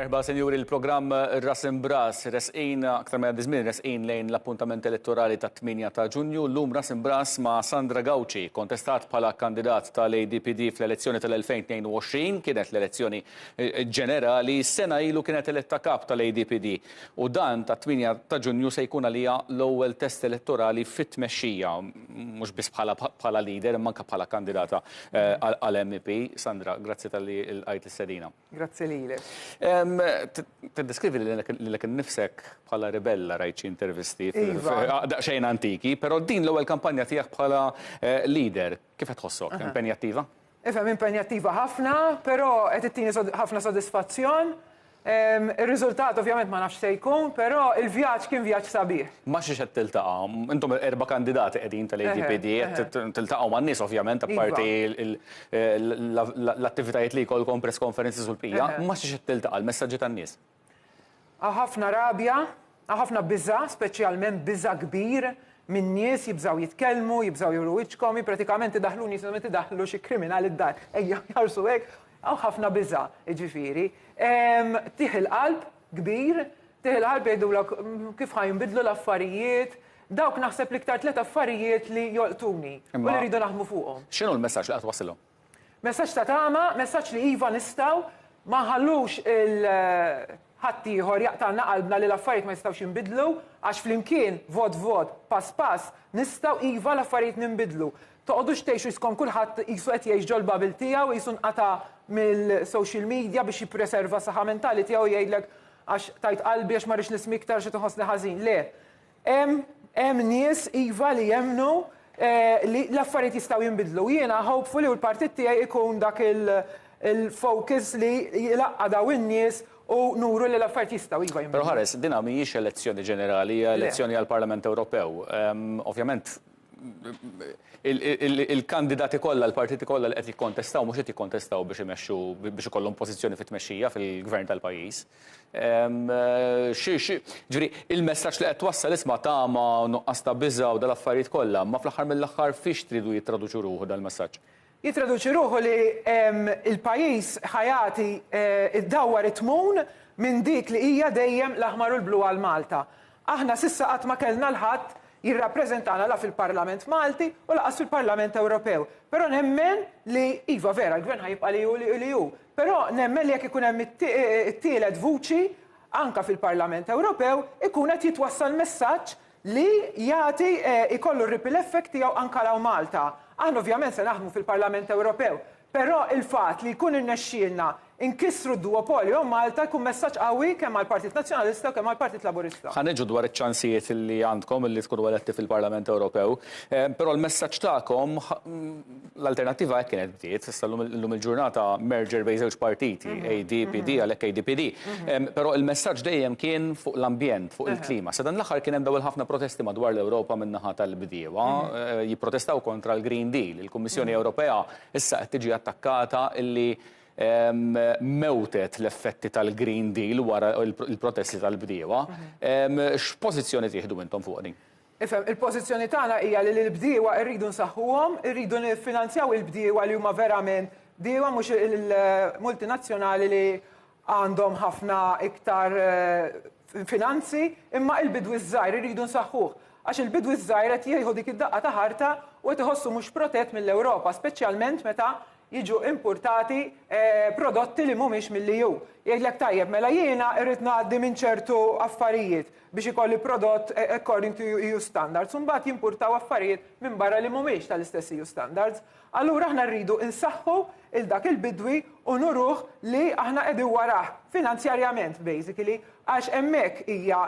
Merħba, senjuri, il-programm Ras Imbras resqin aktar minn żmien resqin lejn l-appuntament elettorali ta' 8 ta' Ġunju. Llum Ras Imbras ma' Sandra Gawci, kontestat bħala kandidat tal-ADPD fl-elezzjoni tal-2022, kienet l-elezzjoni ġenerali, sena ilu kienet eletta kap tal-ADPD. U dan ta' 8 ta' Ġunju se jkun għalija l-ewwel test elettorali fit-tmexxija, mhux biss bħala leader, manka bħala kandidata għal-MEP. Sandra, grazzi tal-li l-għajt l-sedina. Grazzi lilek. Tiddeskrivi li nifsek bħala ribella rajċi intervisti daqsxejn antiki, pero din l-ewwel kampanja tiegħek bħala leader, kif qed tħossok? Impenjattiva? Ifhem impenjattiva ħafna, però qed ittini ħafna sodisfazzjon. Ir-riżultat ovvjament ma nafx se jkun, però il-vjaġġ kien vjaġġ sabiħ. Ma xiex qed tiltaqgħu. Intom 4 kandidati qegħdin tal-ADPD, qed tiltaqgħu man-nies ovvjament apparti l-attivitajiet li jkollkom press conferences u l-bqija, ma xiex qed tiltaqa' l-messaġġi tan-nies. Ħafna rabja, ħafna biża', speċjalment biża' kbir minn nies jibżgħu jitkellmu, jibżgħu juru wiċċkom, pratikament idaħħluni idaħħlu xi kriminali d-dar. Ejja jarsu hekk, ħafna biża', jiġifieri. Tieħ il-qalb kbir, tieħ il-qalb jgħidulek kif ħajnbidlu l-affarijiet, dawk naħseb l-iktar 3 affarijiet li jolqtuni u li rridu naħdmu fuqhom. X'inhu l-messaġġ li qed wasilhom? Messaġġ ta' tama, messaġġ li iva nistgħu ma nħallux ħadd ieħor jaqtalna qalbna li l-affarijiet ma jistgħux jinbidlu għax flimkien vot, pass nistgħu iva l-affarijiet ninbidlu. Toqgħodux tgħixu iskom kulħadd qisu qed jgħix ġol babil tiegħu qisu nqata' mill-social media biex jippreserva saħħa mentali tiegħu jgħidlek għax tajt qalbi għax ma rridx nismi iktar xi toħossni ħażin. Le. Hemm nies iva li jemmnu li l-affarijiet jistgħu jinbidlu. Jiena hopefully u l-partit tiegħi ikun dak il-focus li jilaqqa daw in-nies u nuru li l-affarijiet jistgħu iva jinbidlu. Però ħares, din mhijiex elezzjoni ġenerali, hija elezzjoni għall-Parlament Ewropew. Ovvjament il-kandidati kollha, l-partiti kollha li qed jikkontestaw mhux qed jikkontestaw biex imexxu biex ikollhom pożizzjoni fit-tmexxija fil-gvern tal-pajjiż. Ġifieri il-messaġġ li qed twassal isma' tama nuqqas ta' biża' u dal-affarijiet kollha, ma fl-aħħar mill-aħħar fiex tridu jittraduċu ruħu dal-messaġġ? Jitraduċi ruħu li il-pajjiż ħajati iddawwar it-tmun minn dik li hija dejjem l-aħmar u l-blu għal Malta. Aħna s'issa qatt ma kellna l-ħadd jirrappreżentana la fil-Parlament Malti u laqas fil-Parlament Ewropew. Però nemmen li iva vera l-gvern ħajibqa' li hu. Però nemmen li jekk ikun hemm it-tielet vuċi anka fil-Parlament Ewropew ikun qed jitwassal messaġġ li jagħti ikollu ripple effect tiegħu anka law Malta. Aħna ovvjament se naħdmu fil-Parlament Ewropew, però il-fatt li jkun irnexxielna inkissru d-duopolju Malta jkun messaġġ qawwi kemm għall-Partit Nazzjonalista u kemm għall-Partit Laburista. Ħaneġu dwar iċ-ċansijiet li għandkom li tkunu eletti fil-Parlament Ewropew, però l-messaġġ tagħkom l-alternattiva hekk kienet bdiet, issa llum il-ġurnata merger bejn żewġ partiti, ADPD għalhekk ADPD. Però il-messaġġ dejjem kien fuq l-ambjent, fuq il-klima. Sa dan l-aħħar kien hemm dawl ħafna protesti madwar l-Ewropa min-naħa tal-bdiewa, jipprotestaw kontra l-Green Deal. Il-Kummissjoni Ewropea issa qed tiġi attakkata illi mewtet l-effetti tal-Green Deal wara il-protesti tal-bdiewa. X'pożizzjoni tieħdu intom fuq din? Ifhem, il-pożizzjoni tagħna hija li l-bdiewa rridu nsaħħuhom, irridu niffinanzjaw il-bdiewa li huma verament bdiewa mhux il-multinazzjonali li għandhom ħafna iktar finanzi, imma il-bidwi żgħir irridu nsaħħuh. Għax il-bidwi żgħir qed jieħu dik id-daqqa ta' ħarta u qed iħossu mhux protett mill-Ewropa, speċjalment meta jiġu importati prodotti li mhumiex mill-EU. Jgħidlek tajjeb, mela jiena irrid ngħaddi minn ċertu affarijiet biex ikolli prodott according to EU standards, u mbagħad jimpurtaw affarijiet minn barra li mhumiex tal-istess EU standards. Allura aħna rridu insaħħu il dak il-bidwi u nuruh li aħna qegħdin warah finanzjarjament basically għax hemmhekk hija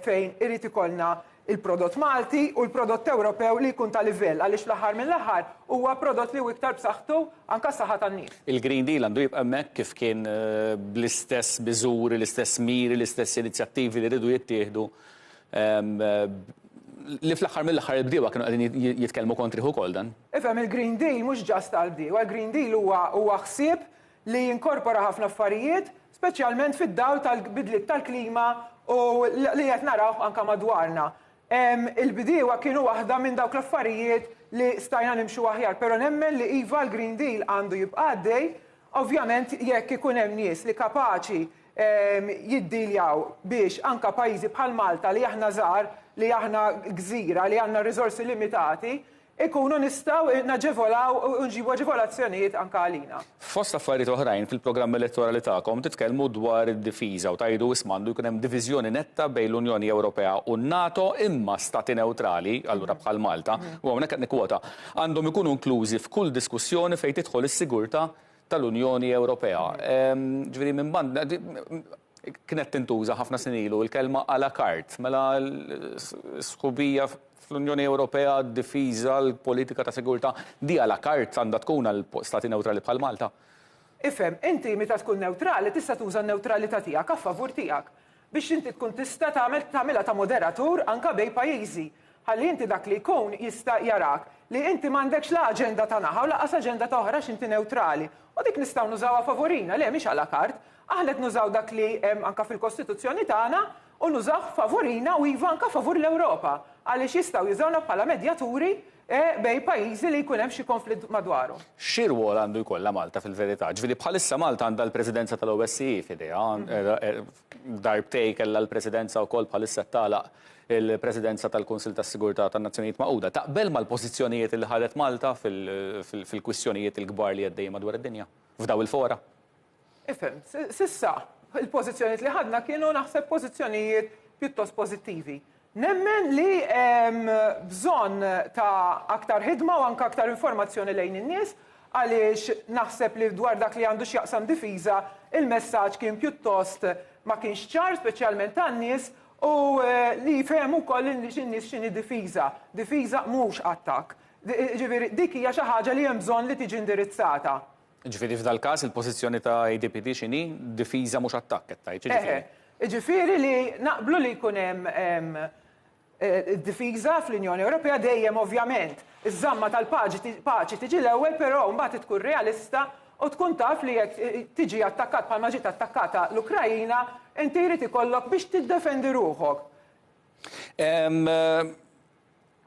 fejn irid ikollna il-prodott Malti u l-prodott Ewropew li jkun ta' livell għaliex l-aħħar mill-aħħar huwa prodott li hu iktar b'saħħtu anke saħħa tan-nies. Il-Green Deal għandu jibqa' hemmhekk kif kien bl-istess miżuri, l-istess miri, l-istess inizjattivi li rridu jittieħdu li fl-aħħar mill-aħħar il-bdiewa kienu qegħdin jitkellmu kontriħ ukoll dan. Ifhem il-Green Deal mhux ġast tal-bdiewa, il-Green Deal huwa ħsieb li jinkorpora ħafna affarijiet, speċjalment fid-dawl tal-bidliet tal-klima u li qed naraw anke madwarna. Il-bdiewa kienu waħda minn dawk l-affarijiet li stajna nimxu aħjar, però nemmen li iva l-Green Deal għandu jibqa' għaddej, ovvjament jekk ikun hemm nies li kapaċi jiddiljaw biex anka pajjiżi bħal Malta li aħna żgħar, li aħna gżira, li għandna riżorsi limitati, ikunu nistgħu naġevolaw u nġibu aġevolazzjonijiet anka għalina. Fost affarijiet oħrajn fil-programm elettorali tagħkom titkellmu dwar id-difiża u tajdu ismandu jkun hemm diviżjoni netta bejn l-Unjoni Ewropea u n-NATO imma stati neutrali, allura bħal Malta, u hawnhekk qed nikkwota, għandhom ikunu inklużi f'kull diskussjoni fejn tidħol is-sigurtà tal-Unjoni Ewropea. Ġifieri minn band kienet tintuża ħafna snin ilu l-kelma à la carte, mela l-sħubija fl-Unjoni Ewropea, d-difiża, l-politika ta' sigurtà, di à la carte għandha tkun għal stati neutrali bħal Malta. Ifhem, inti meta tkun neutrali tista' tuża n-neutralità tiegħek a favur tiegħek biex inti tkun tista' tagħmilha ta' moderatur anke bejn pajjiżi. Ħalli inti dak li jkun jista' jarak li inti m'għandekx la aġenda ta' naħa u laqas aġenda ta' oħra x'inti neutrali. U dik nistgħu nużawha favorina, le mhix à la carte, aħna qed nużaw dak li hemm anke fil-Kostituzzjoni tagħna u nużaw favorina u iva anke favur l-Ewropa għaliex jistgħu jużawna bħala medjaturi bejn pajjiżi li jkun hemm xi konflitt madwarhom. Xi rwol għandu jkollha Malta fil-verità? Ġifieri bħalissa Malta għandha l-Presidenza tal-OSCE f'idea, darbtej kellha l-Presidenza wkoll bħalissa tagħlaq il-Presidenza tal-Kunsil tas-Sigurtà tan-Nazzjonijiet Magħquda. Taqbel mal-pożizzjonijiet li ħadet Malta fil-kwistjonijiet il-kbar li għaddejja madwar id-dinja f'daw il-fora? Ifhem, sissa il-pożizzjonijiet li ħadna kienu naħseb pożizzjonijiet pjuttost pożittivi. Nemmen li bżonn ta' aktar ħidma u anke aktar informazzjoni lejn in-nies għaliex naħseb li dwar dak li għandu x'jaqsam difiża il-messaġġ kien pjuttost ma kienx ċar speċjalment tan-nies u li jfehmu wkoll in-nies x'inhi difiża. Difiża mhux attakk. Ġifieri dik hija xi ħaġa li hemm bżonn li tiġi indirizzata. Ġifieri f'dal każ il-pożizzjoni ta' ADPD x'inhi difiża mhux attakk qed tgħid. Ġifieri li naqblu li jkun hemm difiża fl-Unjoni Ewropea dejjem ovvjament iż-żamma tal-paċi tiġi l-ewwel, però mbagħad tkun realista u tkun taf li jekk tiġi attakkat bħalma ġiet attakkata l-Ukrajina, inti jrid ikollok biex tiddefendi ruħok.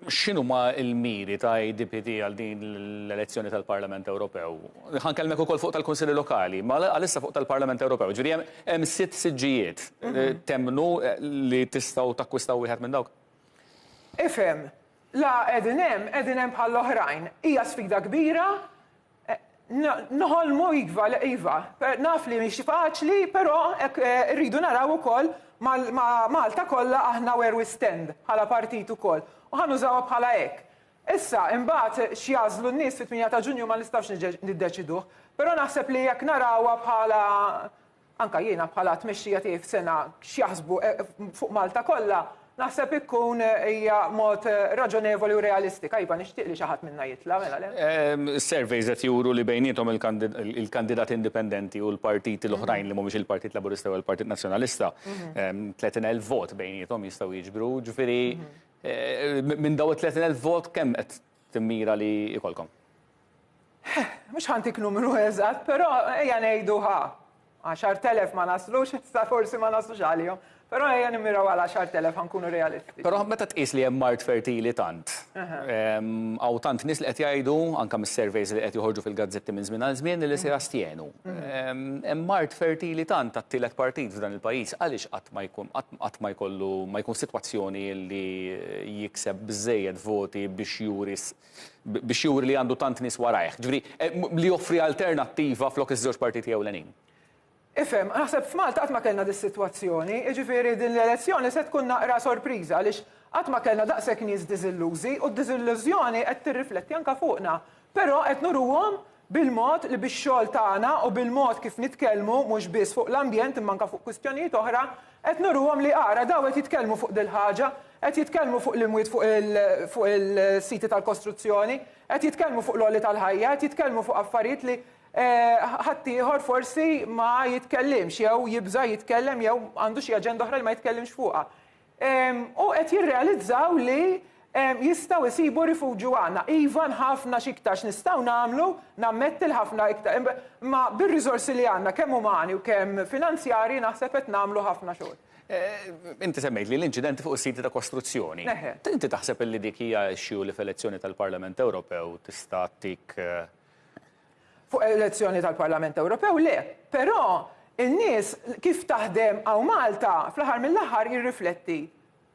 X'inhuma l-miri ta' ADPD għal din l-elezzjoni tal-Parlament Ewropew? Ħankellmek ukoll fuq tal-Kunsilli Lokali, ma għalissa fuq tal-Parlament Ewropew. Ġifieri hemm 6 siġġijiet. Temmnu li tistgħu takkwistaw wieħed minn dawk? Ifhem, la qegħdin hemm bħall-oħrajn. Hija sfida kbira, noħolmu iva, naf li mhix faċli, però rridu naraw ukoll Malta kollha aħna where we stand bħala partit ukoll. U ħanużawha bħala hekk. Issa, imbagħad x'jażlu n-nies fit-8 ta' Ġunju ma nistgħux niddeċiduh, però naħseb li jekk narawha bħala anke jiena bħala tmexxija tiegħi f'sena x'jaħsbu fuq Malta kollha, naħseb ikkun hija mod raġonevoli u realistika. Iva nixtieq li xi ħadd minnha jitla' mela le. Surveys qed juru li bejniethom il-kandidati indipendenti u l-partiti l-oħrajn li mhumiex il-Partit Laburista u l-Partit Nazzjonalista 30,000 vot bejniethom jistgħu jiġbru, ġifieri minn daw 30,000 vot kemm qed timmira li jkollkom? Mhux ħantik numru eżatt, però ejja ngħidu 10,000 ma naslux, issa forsi ma naslux għalihom. Però ejja nimmiraw għal 10,000 ħankunu realisti. Però meta tqis li hemm mart fertili tant, għaw tant nies li qed jgħidu anke mis-surveys li qed joħorġu fil-gazzetti minn żmien għal żmien li se jastjenu. Hemm mart fertili tant tat-tielet partit f'dan il-pajjiż għaliex qatt ma jkun sitwazzjoni li jikseb biżżejjed voti biex juri li għandu tant nies warajh. Ġifieri li joffri alternattiva flok iż-żewġ partiti ewlenin. Ifhem, naħseb f'Malta qatt ma kellna dis-sitwazzjoni, jiġifieri din l-elezzjoni se tkun naqra sorpriża għaliex qatt ma kellna daqshekk nies diżillużi u d-diżillużjoni qed tirrifletti anke fuqna. Però qed nuruhom bil-mod li bix-xogħol tagħna u bil-mod kif nitkellmu mhux biss fuq l-ambjent imma anke fuq kwistjonijiet oħra, qed nuruhom li ara daw qed jitkellmu fuq dil ħaġa, qed jitkellmu fuq l-imwiet fuq il-siti tal-kostruzzjoni, qed jitkellmu fuq l-għolli tal-ħajja, qed jitkellmu fuq affarijiet li ħaddieħor forsi ma jitkellimx jew jibża jitkellem jew għandu xi aġenda oħra li ma jitkellimx fuqha. U qed jirrealizzaw li jistgħu jsibu rifuġju għandna. Iva ħafna x'iktar nistgħu nagħmlu, nammetti ħafna iktar, ma bir-riżorsi li għandna kemm umani u kemm finanzjarji naħseb qed nagħmlu ħafna xogħol. Inti semmejt li l-inċidenti fuq is-siti ta' kostruzzjoni. Inti taħseb li dik hija xxiju li f'elezzjoni tal-Parlament Ewropew tista' tik fuq elezzjoni tal-Parlament Ewropew le, però in-nies kif taħdem għaw Malta fl-aħħar mill-aħħar jirrifletti.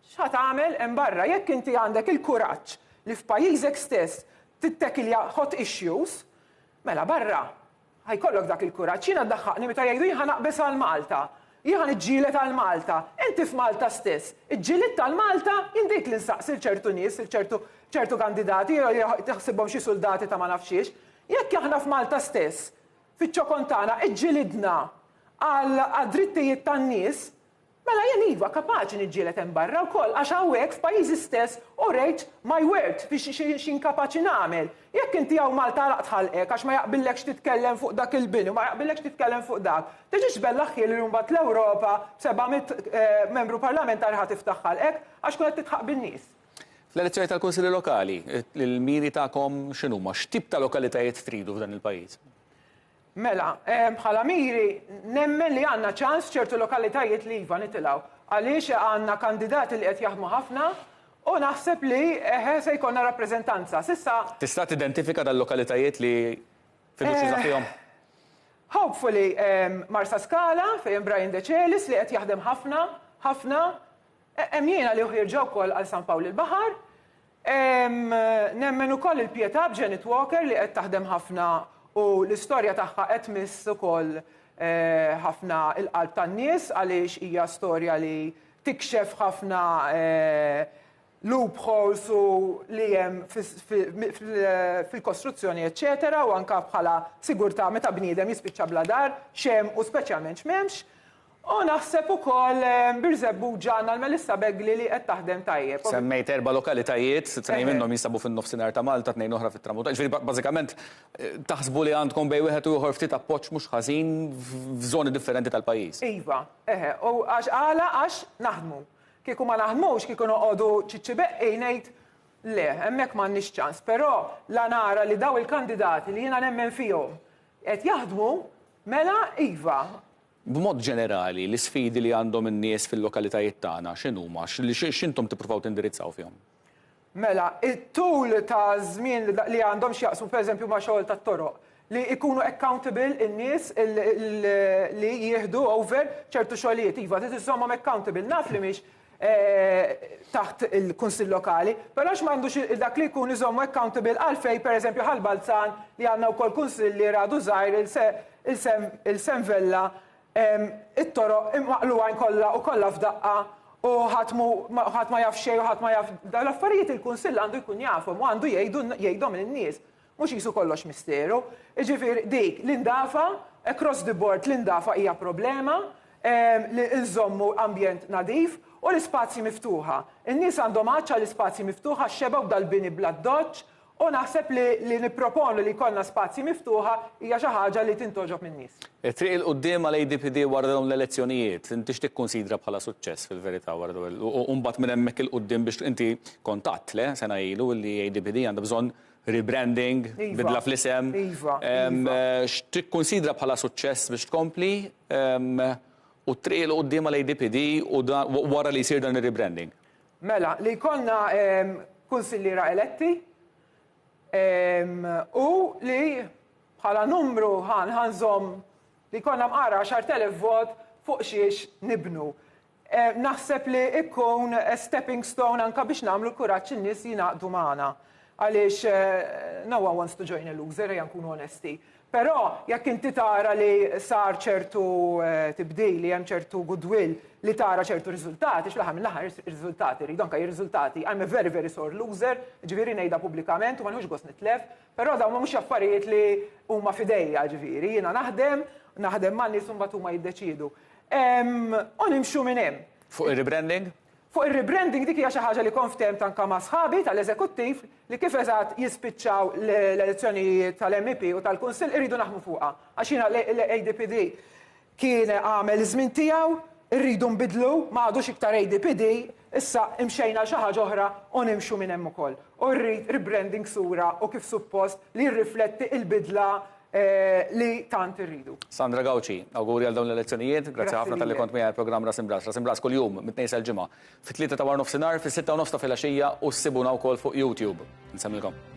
X'ħat tagħmel hemm barra jekk inti għandek il-kuraġġ li f'pajjiżek stess tittekilja hot issues, mela barra ħajkollok dak il-kuraġġ. Jiena ddaħħaqni meta jgħidu jien naqbes għal Malta. Jien iġġielet għal Malta. Inti f'Malta stess. Iġġielet tal-Malta jindik li nsaqsi ċertu nies, ċertu kandidati, taħsibhom xi soldati ta' ma nafxiex. Jekk aħna f'Malta stess, fiċ-ċokontana iġġielidna għal drittijiet tan-nies, mela jien iva kapaċi niġġielet hemm barra wkoll għax hawnhekk f'pajjiżi stess u rejt my word biex x'inkapaċi nagħmel. Jekk inti hawn Malta raqt ħalqek għax ma jaqbillekx titkellem fuq dak il-bini, ma jaqbillekx titkellem fuq dak. Tiġix bella ħiel li mbagħad l-Ewropa b'700 membru parlamentari ħadd tiftaħ ħalqek għax kun qed titħaq bin-nies. Fl-elezzjoni tal-Kunsilli Lokali, il-miri tagħkom x'inhuma? X'tip ta' lokalitajiet tridu f'dan il-pajjiż? Mela, bħala miri, nemmen li għandna ċans ċertu lokalitajiet li iva nitilgħu. Għaliex għandna kandidati li qed jaħdmu ħafna u naħseb li se jkollna rappreżentanza. Sissa Tista' tidentifika dal-lokalitajiet li fiduċjuża fihom? Hopefully Marsa Scala fejn Brian De Celis li qed jaħdem ħafna, hemm jiena li uħirġa wkoll għal San Pawl il-Baħar. Nemmen ukoll il-Pietà b'Janet Walker li qed taħdem ħafna u l-istorja tagħha qed tmiss ukoll ħafna il-qalb tan-nies għaliex hija storja li tikxef ħafna loopholes u li hemm fil-kostruzzjoni eċetera u anke bħala sigurtà meta bniedem jispiċċa bla dar xemm u speċjalment x'memx. U naħseb ukoll Birzebbuġa għandna l-Melissa Begli li qed taħdem tajjeb. Semmejt 4 lokalitajiet, 2 minnhom jinsabu fin-nofsinhar ta' Malta, 2 oħra fit-tramuntana. Ġifieri bażikament taħsbu li għandkom bejn wieħed u ieħor ftit appoġġ mhux ħażin f'żoni differenti tal-pajjiż. Iva, u għax naħdmu. Kieku ma naħdmux kieku noqogħdu ċiċċibeqqi ngħid le, hemmhekk m'għandniex ċans, però la nara li daw il-kandidati li jiena nemmen fihom qed jaħdmu mela iva. B'mod ġenerali, l-isfidi li għandhom in-nies fil-lokalitajiet tagħna x'inhuma? X'intom tippruvaw tindirizzaw fihom? Mela, it-tul ta' żmien li għandhom x'jaqsmu pereżempju ma' xogħol tat-toroq li jkunu accountable in-nies li jieħdu over ċertu xogħlijiet. Iva, titiżommhom accountable naf li mhix taħt il-Kunsill Lokali, però m'għandux dak li jkun iżommu accountable għalfejn pereżempju ħal-Balzan li għandna wkoll kunsilli radu żgħir il-Semvella it-toroq imaqluwajn kollha u kollha f'daqqa u ħadd ma jaf xejn u ħadd ma jaf l-affarijiet il-Kunsill għandu jkun jafhom u għandu jgħidhom lin-nies. Mhux qisu kollox misteru. Jiġifieri dik l-indafa across the board l-indafa hija problema li nżommu ambjent nadif u l-ispazji miftuħa. In-nies għandhom għaċċa l-ispazji miftuħa xebaw dal-bini bla doċċ u naħseb li nipproponu li jkollna spazji miftuħa hija xi ħaġa li tintoġob min-nies. It-triq il-qudiem għall-ADPD wara dawn l-elezzjonijiet, inti x'tikkunsidra bħala suċċess fil-verità wara u mbagħad minn hemmhekk il-qudiem biex inti kontatt le sena ilu li ADPD għandha bżonn rebranding, bidla fl-isem. X'tikkunsidra bħala suċċess biex tkompli u t-triq il-qudiem għall-ADPD u wara li jsir dan ir-rebranding? Mela, li jkollna kunsilliera eletti u li bħala numru ħanżom li konna mqara 10,000 vot fuq xiex nibnu. Naħseb li ikkun stepping stone anka biex nagħmlu l-kuraġġ in-nies jingħaqdu magħna. Għaliex no one wants to join a loser, nkunu onesti. Però jekk inti tara li sar ċertu tibdil li hemm ċertu goodwill li tara ċertu riżultati, x'laħar mill-aħħar riżultati, rridu anke riżultati. I'm a very, very sore loser, ġifieri ngħidha pubblikament u ma nħux gost nitlef, però dawn mhux affarijiet li huma fidejja ġifieri. Jiena naħdem man nies mbagħad huma jiddeċiedu. U nimxu minn hemm. Fuq ir-rebranding? Fuq ir-rebranding dik hija xi ħaġa li konftemt anke ma' sħabi tal-eżekuttiv li kif eżatt jispiċċaw l-elezzjonijiet tal-MEP u tal-Kunsill irridu naħdmu fuqha. Għax jiena l-ADPD kien għamel iż-żmien tiegħu, irridu nbidlu, ma għadux iktar ADPD, issa imxejna xi ħaġa oħra u nimxu minn hemm ukoll. U rrid rebranding sura u kif suppost li jirrifletti l-bidla li tant irridu. Sandra Gawci, awguri għal dawn l-elezzjonijiet, grazzi ħafna tal-li kont miegħi programm Rasim Bras. Rasim Bras kuljum mit-tnejn sal-ġimgħa. Fit-3 ta' war nofsinhar, fis-6 u nofs ta' filgħaxija u ssibuna wkoll fuq YouTube. Nsemmilkom.